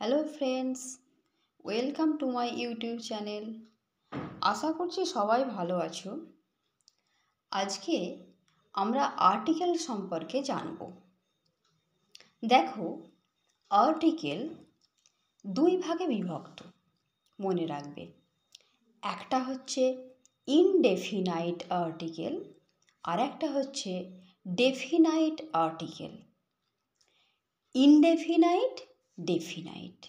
Hello friends, welcome to my YouTube channel. আশা করছি সবাই ভালো আছো। আজকে আমরা আর্টিকেল সম্পর্কে জানব। দেখো, আর্টিকেল দুই ভাগে বিভক্ত, মনে রাখবে। একটা হচ্ছে ইনডেফিনাইট আর্টিকেল আর একটা হচ্ছে ডেফিনাইট আর্টিকেল। Indefinite, definite.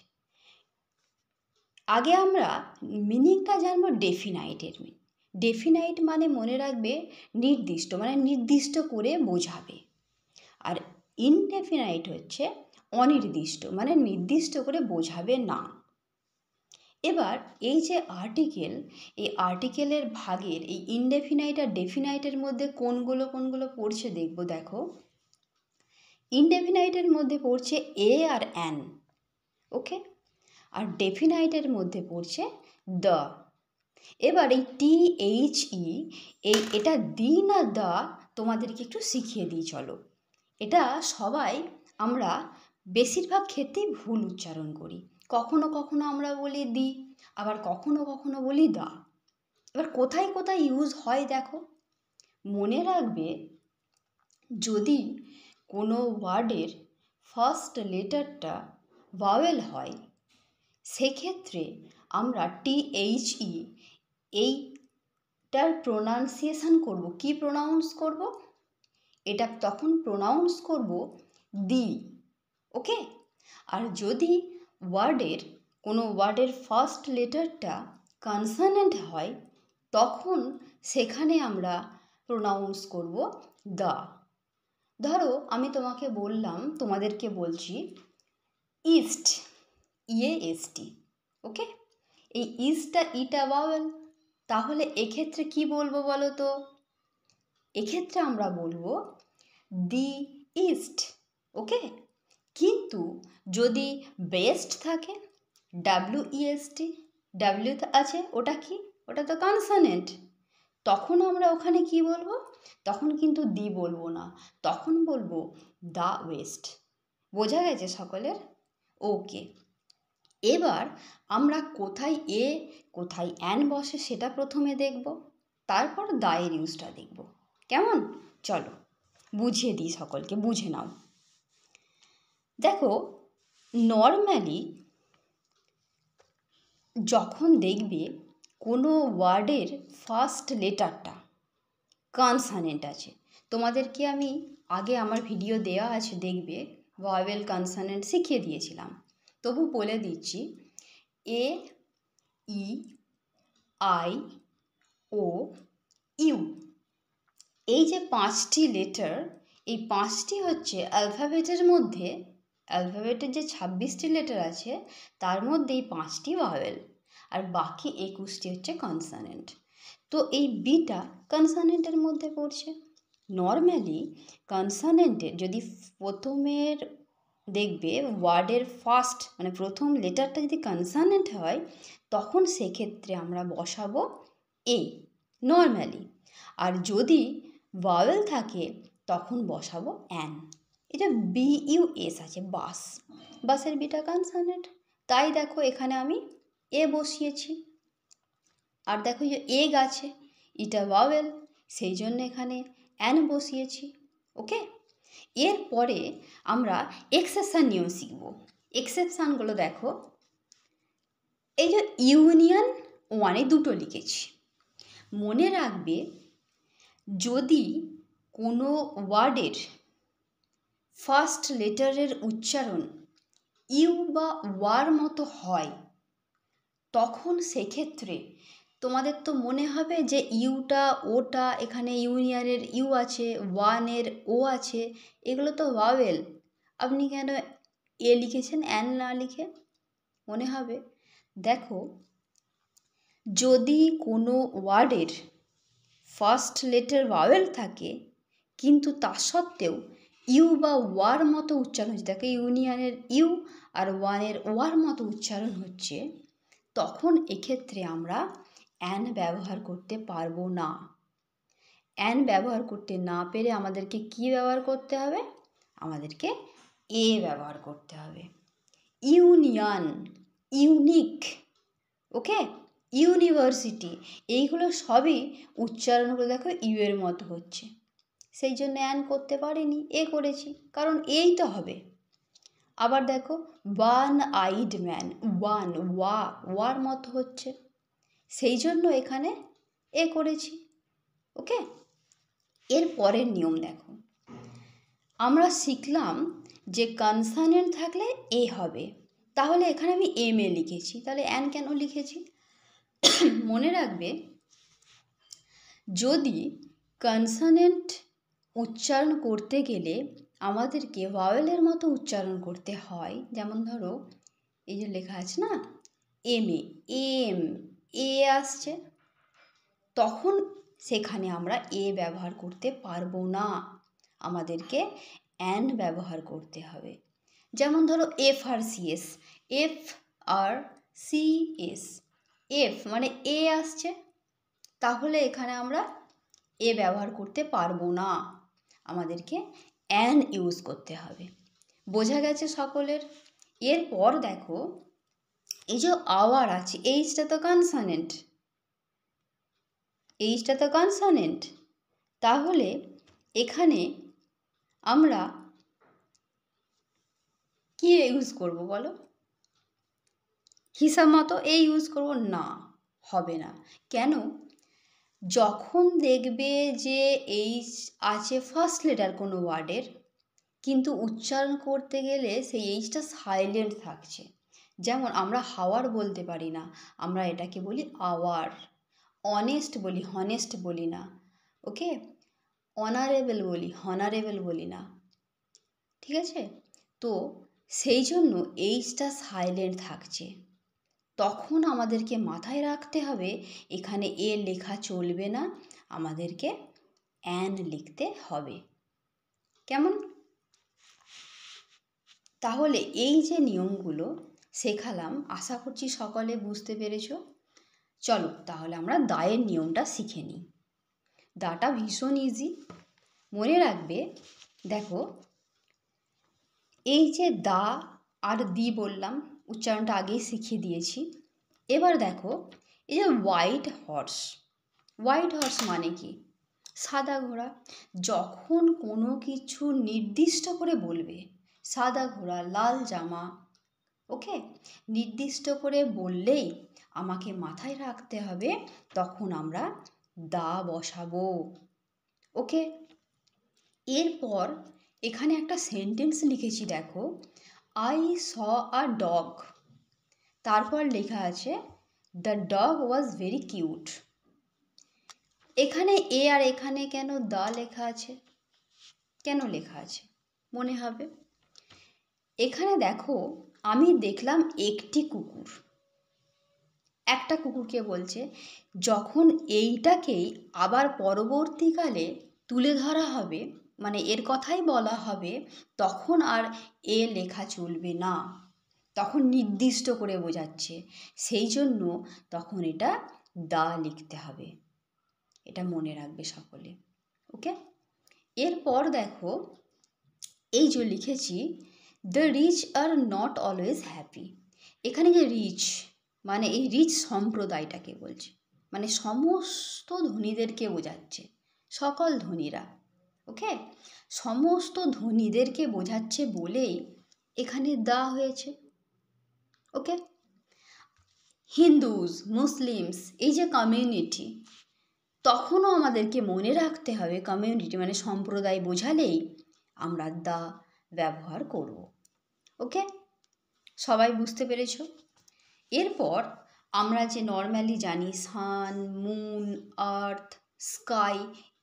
আগে আমরা মিনিংটা জানবো ডেফিনাইটের। ডেফিনাইট মানে মনে রাখবে নির্দিষ্ট, মানে নির্দিষ্ট করে বোঝাবে। আর ইনডেফিনাইট হচ্ছে অনির্দিষ্ট, মানে নির্দিষ্ট করে বোঝাবে না। এবার এই যে আর্টিকেল, এই আর্টিকেলের ভাগের এই ইনডেফিনাইট আর ডেফিনাইটের মধ্যে কোনগুলো পড়ছে দেখব। দেখো, ইনডেফিনাইটের মধ্যে পড়ছে এ আর অ্যান, ওকে। আর ডেফিনাইটের মধ্যে পড়ছে দ্য। এবার এই THE, এটা দি না দ্য তোমাদেরকে একটু শিখিয়ে দিই, চলো। এটা সবাই আমরা বেশিরভাগ ক্ষেত্রেই ভুল উচ্চারণ করি। কখনো কখনো আমরা বলি দি, আবার কখনো কখনো বলি দা। এবার কোথায় কোথায় ইউজ হয় দেখো। মনে রাখবে, যদি কোনো ওয়ার্ডের ফার্স্ট লেটারটা ভাওয়েল হয়, সেক্ষেত্রে আমরা THE এইটার প্রোনাউন্সিয়েশন করব। কি প্রোনাউন্স করব? এটা তখন প্রোনাউন্স করব দি, ওকে। আর যদি কোনো ওয়ার্ডের ফার্স্ট লেটারটা কনসোনেন্ট হয়, তখন সেখানে আমরা প্রোনাউন্স করব দা। ধরো আমি তোমাদেরকে বলছি ইস্ট, EAST, ওকে। এই ইটা ভাওয়েল, তাহলে এক্ষেত্রে কি বলবো বলো তো? এক্ষেত্রে আমরা বলবো দি ইস্ট, ওকে। কিন্তু যদি বেস্ট থাকে, WEST, ডাব্লিউ আছে, ওটা কি? ওটা তো কনসোনেন্ট। তখন আমরা ওখানে কি বলবো? তখন কিন্তু দি বলবো না, তখন বলবো দা ওয়েস্ট। বোঝা গেছে সকলের? ওকে। এবার আমরা কোথায় এ কোথায় অ্যান বসে সেটা প্রথমে দেখব, তারপর দায়ের ইউজটা দেখব। কেমন? চলো বুঝিয়ে দিই, সকলকে বুঝে নাও। দেখো, নর্মালি যখন দেখবে কোনো ওয়ার্ডের ফার্স্ট লেটারটা কনসোনেন্ট আছে, তোমাদেরকে আমি আগে আমার ভিডিও দেওয়া আছে, দেখবে, ভাওয়েল কনসোনেন্ট শিখিয়ে দিয়েছিলাম, তবু বলে দিচ্ছি। A, E, I, O, U, এই যে 5টি লেটার, এই 5টি হচ্ছে অ্যালফাবেটের যে 26টি লেটার আছে তার মধ্যে এই 5টি ভাওয়েল, আর বাকি 21টি হচ্ছে কনসোনেন্ট। তো এই বিটা কনসোনেন্টের মধ্যে পড়ছে। নর্মালি কনসোনেন্টের যদি প্রথমের দেখবে ওয়ার্ডের ফার্স্ট, মানে প্রথম লেটারটা যদি কনসোনেন্ট হয়, তখন সেক্ষেত্রে আমরা বসাবো এ নর্মালি। আর যদি ভাওয়েল থাকে তখন বসাবো অ্যান। এটা BUS আছে, বাসের বিটা কনসোনেন্ট, তাই দেখো এখানে আমি এ বসিয়েছি। আর দেখো যে এগ আছে, এটা ভাওয়েল, সেই জন্য এখানে অ্যান বসিয়েছি, ওকে। এরপরে আমরা এক্সেপশান নিয়ম শিখব। এক্সেপশানগুলো দেখো, এই যে ইউনিয়ন ওয়ানে দুটো লিখেছি। মনে রাখবে, যদি কোনো ওয়ার্ডের ফার্স্ট লেটারের উচ্চারণ ইউ বা ওয়ার মতো হয়, তখন সেক্ষেত্রে তোমাদের তো মনে হবে যে ইউটা, ওটা, এখানে ইউনিয়নের ইউ আছে, ওয়ানের ও আছে, এগুলো তো ভাওয়েল, আপনি কেন এ লিখেছেন অ্যান না লিখে? মনে হবে। দেখো, যদি কোনো ওয়ার্ডের ফার্স্ট লেটার ভাওয়েল থাকে, কিন্তু তা সত্ত্বেও ইউ বা ওয়ার মতো উচ্চারণ হচ্ছে, দেখো ইউনিয়নের ইউ আর ওয়ানের ওয়ার মতো উচ্চারণ হচ্ছে, তখন এক্ষেত্রে আমরা অ্যান ব্যবহার করতে পারবো না। অ্যান ব্যবহার করতে না পেরে আমাদেরকে কি ব্যবহার করতে হবে? আমাদেরকে এ ব্যবহার করতে হবে। ইউনিয়ন, ইউনিক, ওকে, ইউনিভার্সিটি, এইগুলো সবই উচ্চারণগুলো দেখো ইউ এর মতো হচ্ছে, সেই জন্য অ্যান করতে পারিনি, এ করেছি, কারণ এই তো হবে। আবার দেখো one eyed man, one, war মতো হচ্ছে, সেই জন্য এখানে এ করেছি, ওকে। এর পরের নিয়ম দেখো, আমরা শিখলাম যে কনসোনেন্ট থাকলে এ হবে, তাহলে এখানে আমি এম এ লিখেছি, তাহলে অ্যান কেন লিখেছি? মনে রাখবে, যদি কনসোনেন্ট উচ্চারণ করতে গেলে আমাদেরকে ভাওয়েলের মতো উচ্চারণ করতে হয়, যেমন ধরো এই যে লেখা আছে না এম এ, এম, এ আসছে, তখন সেখানে আমরা এ ব্যবহার করতে পারবো না, আমাদেরকে অ্যান ব্যবহার করতে হবে। যেমন ধরো F R CS, F R CS, F মানে এ আসছে, তাহলে এখানে আমরা এ ব্যবহার করতে পারবো না, আমাদেরকে অ্যান ইউজ করতে হবে। বোঝা গেছে সকলের? এরপর দেখো এই যে আওয়ার আছে, এইচটা তো কনসোনেন্ট, এইচটা তো কনসোনেন্ট, তাহলে এখানে আমরা কি ইউজ করব বলো? হিসাব মতো এ ইউজ করব না, হবে না। কেন? যখন দেখবে যে এইচ আছে ফার্স্ট লেটার কোনো ওয়ার্ডের, কিন্তু উচ্চারণ করতে গেলে সেই এইচটা সাইলেন্ট থাকছে, যেমন আমরা হাওয়ার বলতে পারি না, আমরা এটাকে বলি আওয়ার। অনেস্ট বলি, হনেস্ট বলি না, ওকে। অনারেবল বলি, হনারেবল বলি না, ঠিক আছে? তো সেই জন্য এইচটা সাইলেন্ট থাকছে, তখন আমাদেরকে মাথায় রাখতে হবে এখানে এ লেখা চলবে না, আমাদেরকে অ্যান লিখতে হবে। কেমন? তাহলে এই যে নিয়মগুলো শেখালাম, আশা করছি সকলে বুঝতে পেরেছো। চলো তাহলে আমরা দায়ের নিয়মটা শিখে নিই। দাটা ভীষণ ইজি, মনে রাখবে। দেখো এই যে দা আর দি বললাম, উচ্চারণটা আগেই শিখিয়ে দিয়েছি। এবার দেখো এই যে হোয়াইট হর্স, হোয়াইট হর্স মানে কি? সাদা ঘোড়া। যখন কোনো কিছু নির্দিষ্ট করে বলবে, সাদা ঘোড়া, লাল জামা, ওকে, নির্দিষ্ট করে বললেই আমাকে মাথায় রাখতে হবে তখন আমরা দা বসাবো, ওকে। এরপর এখানে একটা সেন্টেন্স লিখেছি দেখো, আই স আ ডগ, তারপর লেখা আছে the dog was very cute. এখানে এ আর এখানে কেন দা লেখা আছে? কেন লেখা আছে মনে হবে? এখানে দেখো আমি দেখলাম একটি কুকুর, একটা কুকুরকে বলছে, যখন এইটাকেই আবার পরবর্তীকালে তুলে ধরা হবে, মানে এর কথাই বলা হবে, তখন আর এ লেখা চলবে না, তখন নির্দিষ্ট করে বোঝাচ্ছে, সেই জন্য তখন এটা দা লিখতে হবে, এটা মনে রাখবে সকলে, ওকে। এরপর দেখো এই যে লিখেছি the rich are not always happy, এখানে যে রিচ মানে এই রিচ সম্প্রদায়টাকে বলছে, মানে সমস্ত ধনীদেরকে বোঝাচ্ছে, সকল ধনীরা, ওকে, সমস্ত ধনীদেরকে বোঝাচ্ছে বলেই এখানে দা হয়েছে, ওকে। হিন্দুস, মুসলিমস, এই যে কমিউনিটি, তখনও আমাদেরকে মনে রাখতে হবে কমিউনিটি মানে সম্প্রদায় বোঝালেই আমরা দা ব্যবহার করব, ওকে। সবাই বুঝতে পেরেছ? এরপর আমরা যে নর্মালি জানি সান, মুন, আর্থ, স্কাই,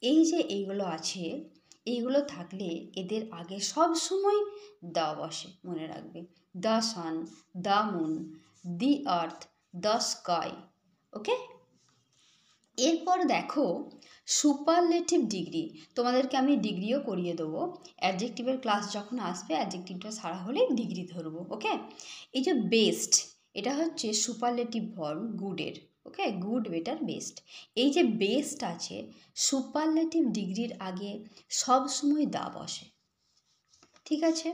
এই যে এইগুলো আছে, এইগুলো থাকলে এদের আগে সব সময় দা বসে, মনে রাখবে। The sun, the moon, the earth, the sky, okay. এরপর দেখো সুপারলেটিভ ডিগ্রি, তোমাদেরকে আমি ডিগ্রিও করিয়ে দেবো, অ্যাডজেক্টিভের ক্লাস যখন আসবে অ্যাডজেক্টিভটা সারা হলেই ডিগ্রি ধরবো, ওকে। এই যে বেস্ট, এটা হচ্ছে সুপারলেটিভ ফর্ম গুডের, ওকে, গুড, বেটার, বেস্ট। এই যে বেস্ট আছে, সুপারলেটিভ ডিগ্রির আগে সব সময় দা বসে, ঠিক আছে।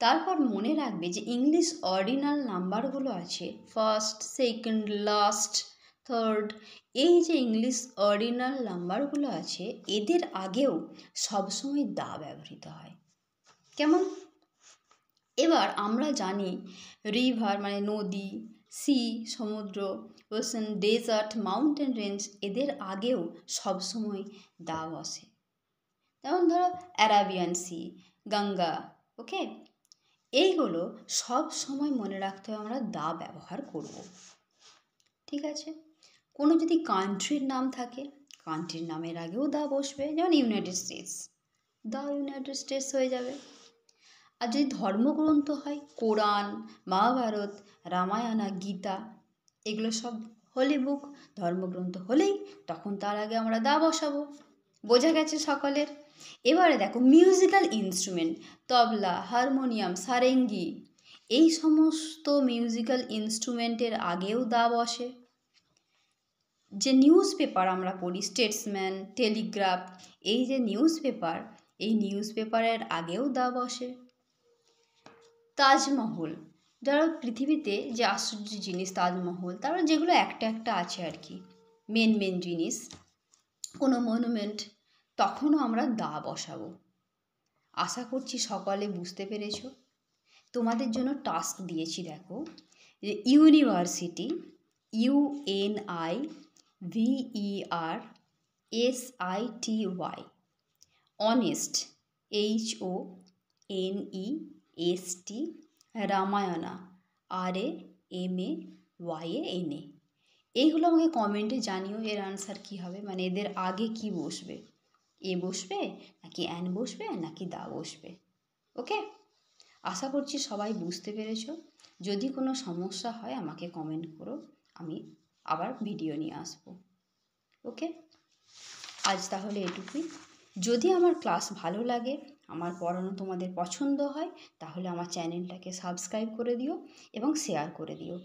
তারপর মনে রাখবে যে ইংলিশ অর্ডিনাল নাম্বারগুলো আছে ফার্স্ট, সেকেন্ড, লাস্ট, থার্ড, এই যে ইংলিশ অর্ডিনাল নাম্বারগুলো আছে এদের আগেও সবসময় দা ব্যবহৃত হয়। কেমন? এবার আমরা জানি রিভার মানে নদী, সি সমুদ্র, ওশেন, ডেজার্ট, মাউন্টেন রেঞ্জ এদের আগেও সবসময় দা বসে। যেমন ধরো অ্যারাবিয়ান সি, গঙ্গা, ওকে, এইগুলো সব সময় মনে রাখতে হবে আমরা দা ব্যবহার করব। ঠিক আছে? কোনো যদি কান্ট্রির নাম থাকে, কান্ট্রির নামের আগেও দা বসবে, যেমন ইউনাইটেড স্টেটস, দা ইউনাইটেড স্টেটস হয়ে যাবে। আর যদি ধর্মগ্রন্থ হয়, কোরআন, মহাভারত, রামায়ণা, গীতা, এগুলো সব হোলি বুক, ধর্মগ্রন্থ হলেই তখন তার আগে আমরা দা বসাবো। বোঝা গেছে সকলের? এবারে দেখো মিউজিক্যাল ইনস্ট্রুমেন্ট, তবলা, হারমোনিয়াম, সারেঙ্গি, এই সমস্ত মিউজিক্যাল ইনস্ট্রুমেন্টের আগেও দা বসে। যে নিউজ পেপার আমরা পড়ি, স্টেটসম্যান, টেলিগ্রাফ, এই যে নিউজ পেপার, এই নিউজ পেপারের আগেও দা বসে। তাজমহল, যারা পৃথিবীতে যে আশ্চর্য জিনিস তাজমহল, তারপর যেগুলো একটা একটা আছে আর কি, মেন জিনিস, কোনো মনুমেন্ট, তখনও আমরা দা বসাবো। আশা করছি সকলে বুঝতে পেরেছো। তোমাদের জন্য টাস্ক দিয়েছি, দেখো, যে university, UNIVERSITY, honest, HONEST, Ramayana, RAMAYANA, এইগুলো আমাকে কমেন্টে জানিও এর আনসার কী হবে, মানে এদের আগে কি বসবে, এ বসবে নাকি অ্যান বসবে নাকি দা বসবে। ওকে, আশা করছি সবাই বুঝতে পেরেছো। যদি কোনো সমস্যা হয় আমাকে কমেন্ট করো, আমি আবার ভিডিও নিয়ে আসবো। ওকে, আজ তাহলে এটুকুই। যদি আমার ক্লাস ভালো লাগে, আমার পড়ানো তোমাদের পছন্দ হয়, তাহলে আমার চ্যানেলটাকে সাবস্ক্রাইব করে দিও এবং শেয়ার করে দিও।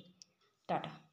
টাটা।